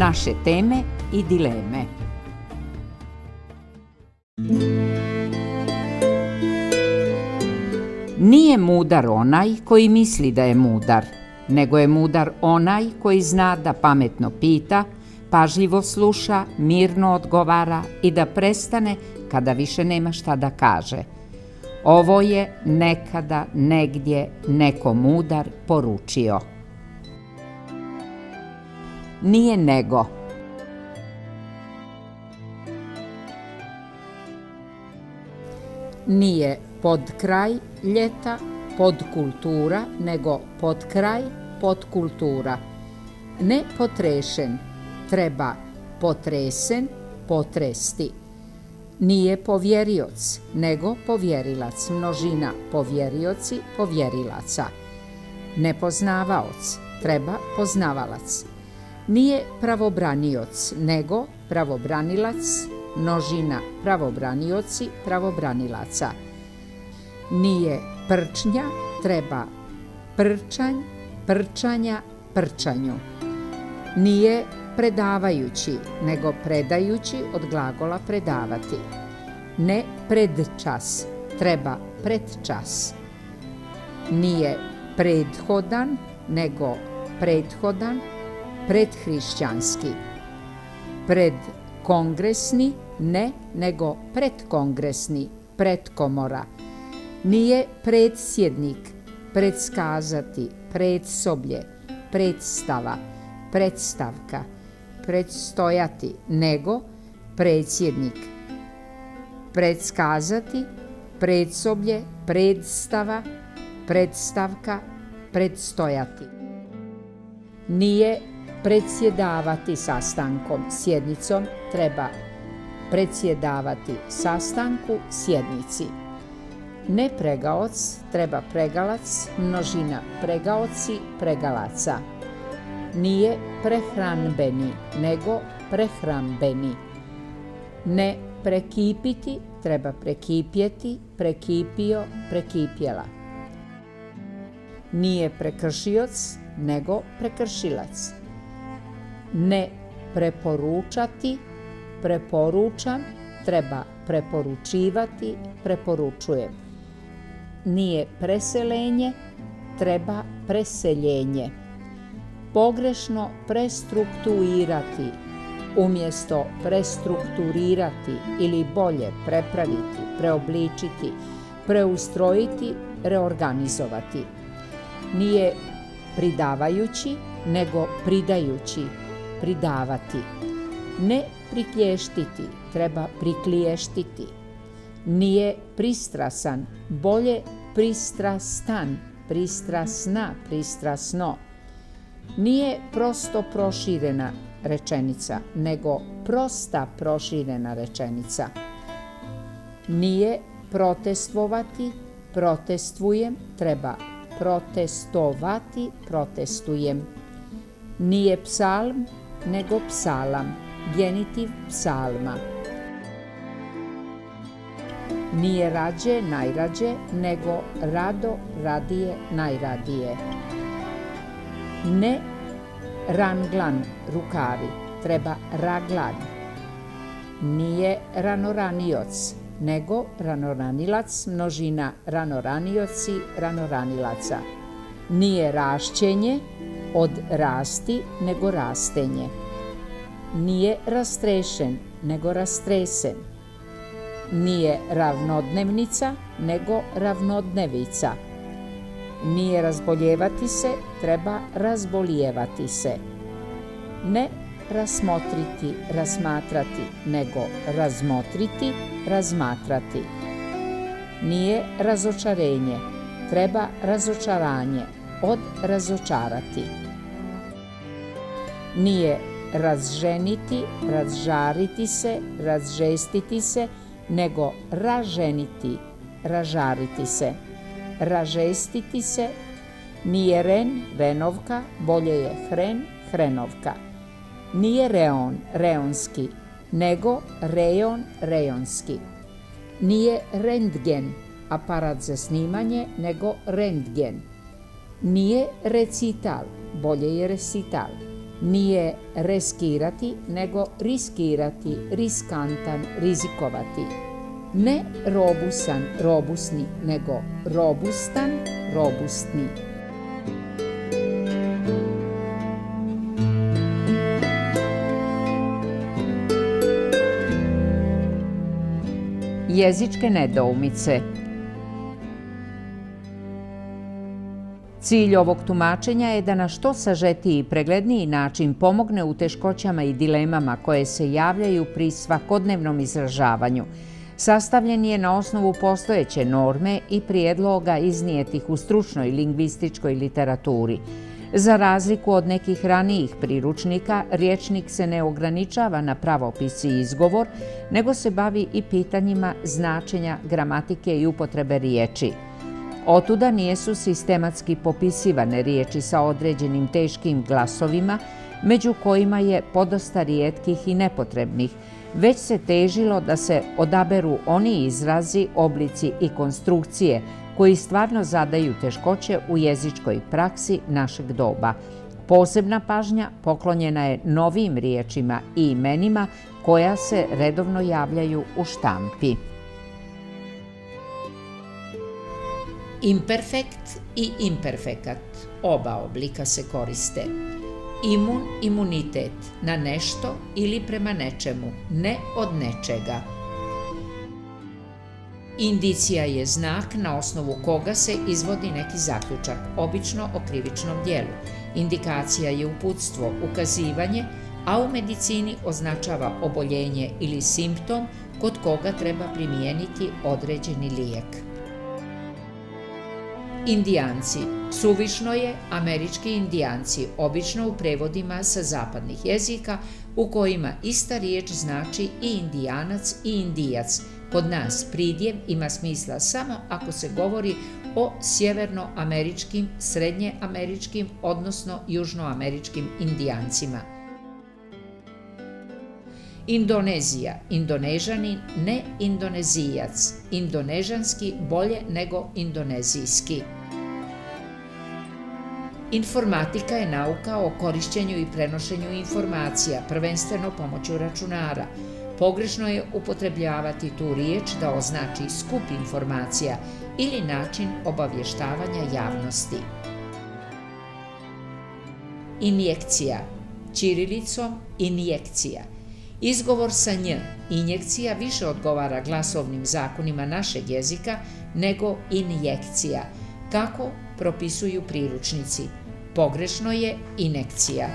naše teme i dileme. Nije mudar onaj koji misli da je mudar, nego je mudar onaj koji zna da pametno pita, pažljivo sluša, mirno odgovara i da prestane kada više nema šta da kaže. Ovo je nekada, negdje neko mudar poručio. Nije nego. Nije pod kraj ljeta, podkultura, nego pod kraj podkultura. Ne potrešen, treba potresen, potresti. Nije povjerioc, nego povjerilac, množina povjerioci, povjerilaca. Nepoznavaoc, treba poznavalac. Nije pravobranioc, nego pravobranilac, množina pravobranioci, pravobranilaca. Nije prčnja, treba prčanj, prčanja, prčanju. Nije predavajući, nego predajući od glagola predavati. Ne predčas, treba predčas. Nije prethodan, nego prethodan, predhrišćanski. Predkongresni, ne, nego predkongresni, predkomora. Nije predsjednik, predskazati, predsoblje, predstava, predstavka, predstojati, nego predsjednik. Predskazati, predsoblje, predstava, predstavka, predstojati. Nije predsjedavati sastankom, sjednicom, treba predsjedavati sastanku, sjednici. Ne pregaoc, treba pregalac, množina pregaoci, pregalaca. Nije prehranbeni, nego prehrambeni. Ne prekipiti, treba prekipjeti, prekipio, prekipjela. Nije prekršioc, nego prekršilac. Ne preporučati, preporučam, treba preporučivati, preporučujem. Nije preselenje, treba preseljenje. Pogrešno prestrukturirati, umjesto prestrukturirati ili bolje prepraviti, preobličiti, preustrojiti, reorganizovati. Nije pridavajući, nego pridajući, pridavati. Ne prikliještiti, treba prikliještiti. Nije pristrasan, bolje pristrastan, pristrasna, pristrasno. Nije prosto proširena rečenica, nego prosta proširena rečenica. Nije protestvovati, protestvujem, treba protestovati, protestujem. Nije psalm, nego psalam, genitiv psalma. Nije rađe, najrađe, nego rado, radije, najradije. Ne ranglan, rukavi, treba raglan. Nije ranoranioc, nego ranoranilac, množina ranoranioci, ranoranilaca. Nije rašćenje, od rasti, nego rastenje. Nije rastrešen, nego rastresen. Nije ravnodnevnica, nego ravnodnevica. Nije razboljevati se, treba razbolijevati se. Ne rasmotriti, razmatrati, nego razmotriti, razmatrati. Nije razočarenje, treba razočaranje, od razočarati. Nije razženiti, razžariti se, razžestiti se, nego raženiti, ražariti se. Ražestiti se. Nije ren, renovka, bolje je hren, hrenovka. Nije reon, reonski, nego rejon, rejonski. Nije rentgen, aparat za snimanje, nego rentgen. Nije recital, bolje je recital. Nije reskirati, nego riskirati, riskantan, rizikovati. Ne robusan, robusni, nego robustan, robustni. Jezičke nedoumice. Cilj ovog tumačenja je da na što sažetiji i pregledniji način pomogne u teškoćama i dilemama koje se javljaju pri svakodnevnom izražavanju. Sastavljen je na osnovu postojeće norme i prijedloga iznijetih u stručnoj lingvističkoj literaturi. Za razliku od nekih ranijih priručnika, rječnik se ne ograničava na pravopis i izgovor, nego se bavi i pitanjima značenja, gramatike i upotrebe riječi. Otuda nijesu sistematski popisivane riječi sa određenim teškim glasovima, među kojima je podosta rijetkih i nepotrebnih, već se težilo da se odaberu oni izrazi, oblici i konstrukcije koji stvarno zadaju teškoće u jezičkoj praksi našeg doba. Posebna pažnja poklonjena je novim riječima i imenima koja se redovno javljaju u štampi. Imperfekt i imperfekat, oba oblika se koriste. Imun, imunitet, na nešto ili prema nečemu, ne od nečega. Indicija je znak na osnovu koga se izvodi neki zaključak, obično o krivičnom djelu. Indikacija je uputstvo, ukazivanje, a u medicini označava oboljenje ili simptom kod koga treba primijeniti određeni lijek. Indijanci. Suvišno je američki indijanci, obično u prevodima sa zapadnih jezika u kojima ista riječ znači i indijanac i indijac. Kod nas pridjev ima smisla samo ako se govori o sjevernoameričkim, srednjeameričkim, odnosno južnoameričkim indijancima. Indonezija, Indonežanin, ne Indonezijac, indonežanski bolje nego indonezijski. Informatika je nauka o korišćenju i prenošenju informacija, prvenstveno pomoću računara. Pogrešno je upotrebljavati tu riječ da označi skup informacija ili način obavještavanja javnosti. Injekcija, ćirilicom injekcija. Izgovor sa nj, injekcija, više odgovara glasovnim zakonima našeg jezika nego injekcija, kako propisuju priručnici. Pogrešno je inekcija.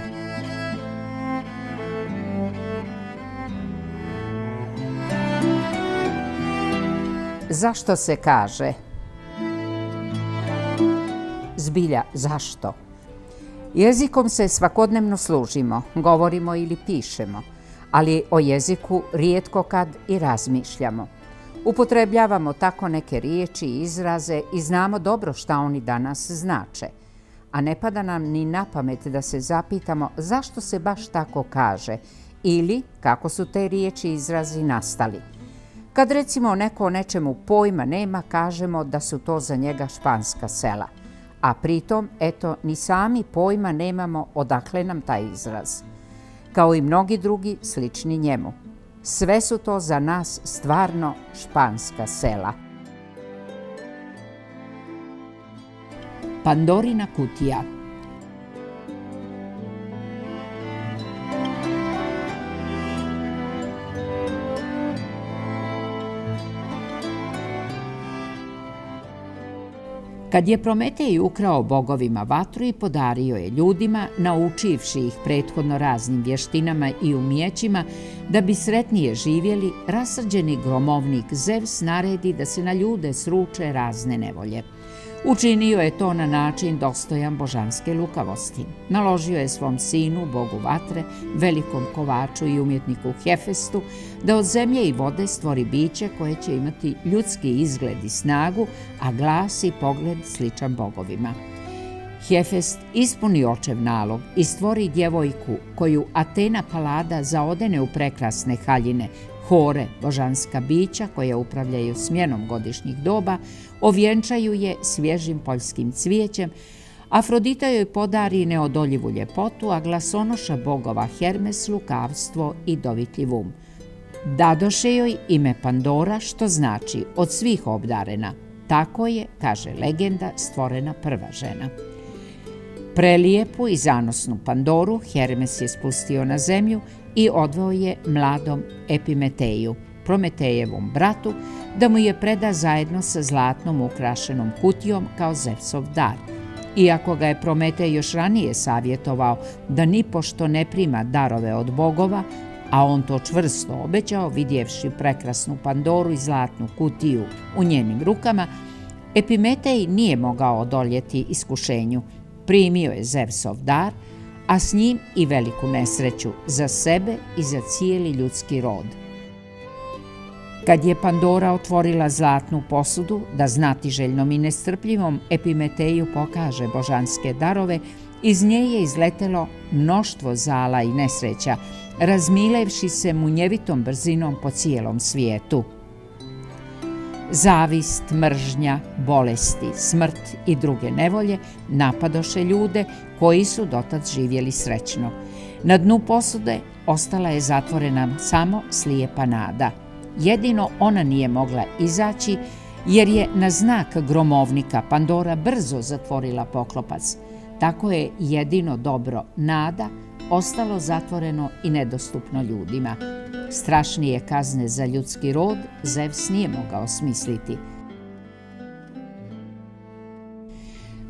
Zašto se kaže? Zbilja, zašto? Jezikom se svakodnevno služimo, govorimo ili pišemo, ali o jeziku rijetko kad i razmišljamo. Upotrebljavamo tako neke riječi i izraze i znamo dobro šta oni danas znače, a ne pada nam ni na pamet da se zapitamo zašto se baš tako kaže ili kako su te riječi i izrazi nastali. Kad recimo neko o nečemu pojma nema, kažemo da su to za njega španska sela, a pritom, eto, ni sami pojma nemamo odakle nam taj izraz. Kao i mnogi drugi slični njemu. Sve su to za nas stvarno španska sela. Pandorina kutija. Kad je Prometej ukrao bogovima vatru i podario je ljudima, naučivši ih prethodno raznim vještinama i umijećima, da bi sretnije živjeli, rasrđeni gromovnik Zevs naredi da se na ljude sruče razne nevolje. Učinio je to na način dostojan božanske lukavosti. Naložio je svom sinu, bogu vatre, velikom kovaču i umjetniku Hefestu, da od zemlje i vode stvori biće koje će imati ljudski izgled i snagu, a glas i pogled sličan bogovima. Hefest ispuni očev nalog i stvori djevojku koju Atena Palada zaodene u prekrasne haljine, hore, božanska bića koja upravljaju smjenom godišnjih doba, ovjenčaju je svježim poljskim cvijećem, Afrodita joj podari neodoljivu ljepotu, a glasonoša bogova Hermes lukavstvo i dovitljiv um. Dadoše joj ime Pandora, što znači od svih obdarena. Tako je, kaže legenda, stvorena prva žena. Prelijepu i zanosnu Pandoru Hermes je spustio na zemlju i odveo je mladom Epimeteju, Prometejevom bratu, da mu je preda zajedno sa zlatnom ukrašenom kutijom kao Zevsov dar. Iako ga je Prometej još ranije savjetovao da nipošto ne prima darove od bogova, a on to čvrsto obećao, vidjevši prekrasnu Pandoru i zlatnu kutiju u njenim rukama, Epimetej nije mogao odoljeti iskušenju. Primio je Zevsov dar, a s njim i veliku nesreću za sebe i za cijeli ljudski rod. Kad je Pandora otvorila zlatnu posudu da znatiželjnom i nestrpljivom Epimeteju pokaže božanske darove, iz nje je izletelo mnoštvo zala i nesreća, razmilevši se munjevitom brzinom po cijelom svijetu. Zavist, mržnja, bolesti, smrt i druge nevolje napadoše ljude koji su dotad živjeli srećno. Na dnu posude ostala je zatvorena samo slijepa nada. Jedino ona nije mogla izaći, jer je na znak gromovnika Pandora brzo zatvorila poklopac. Tako je jedino dobro, nada, ostalo zatvoreno i nedostupno ljudima. Strašnije kazne za ljudski rod Zevs nije mogao smisliti.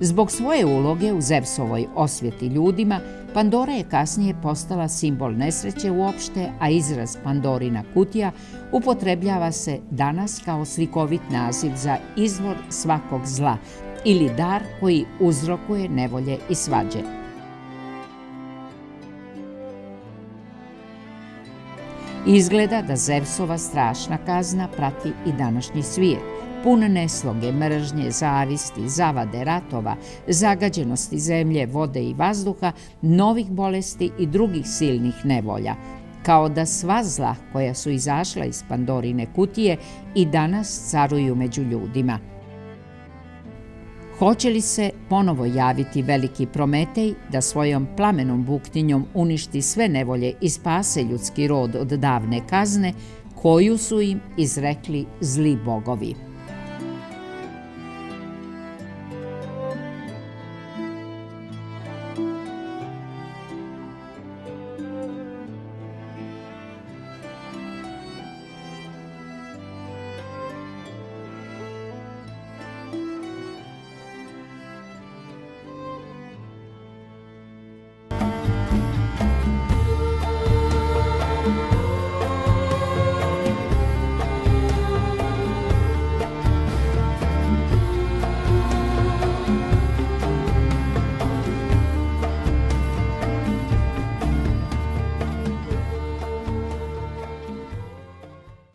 Zbog svoje uloge u Zevsovoj osvjeti ljudima, Pandora je kasnije postala simbol nesreće uopšte, a izraz Pandorina kutija upotrebljava se danas kao slikovit naziv za izvor svakog zla ili dar koji uzrokuje nevolje i svađe. Izgleda da Zevsova strašna kazna prati i današnji svijet, pun nesloge, mržnje, zavisti, zavade, ratova, zagađenosti zemlje, vode i vazduha, novih bolesti i drugih silnih nevolja, kao da sva zla koja su izašla iz Pandorine kutije i danas caruju među ljudima. Hoće li se ponovo javiti veliki Prometej da svojom plamenom buktinjom uništi sve nevolje i spase ljudski rod od davne kazne koju su im izrekli zli bogovi?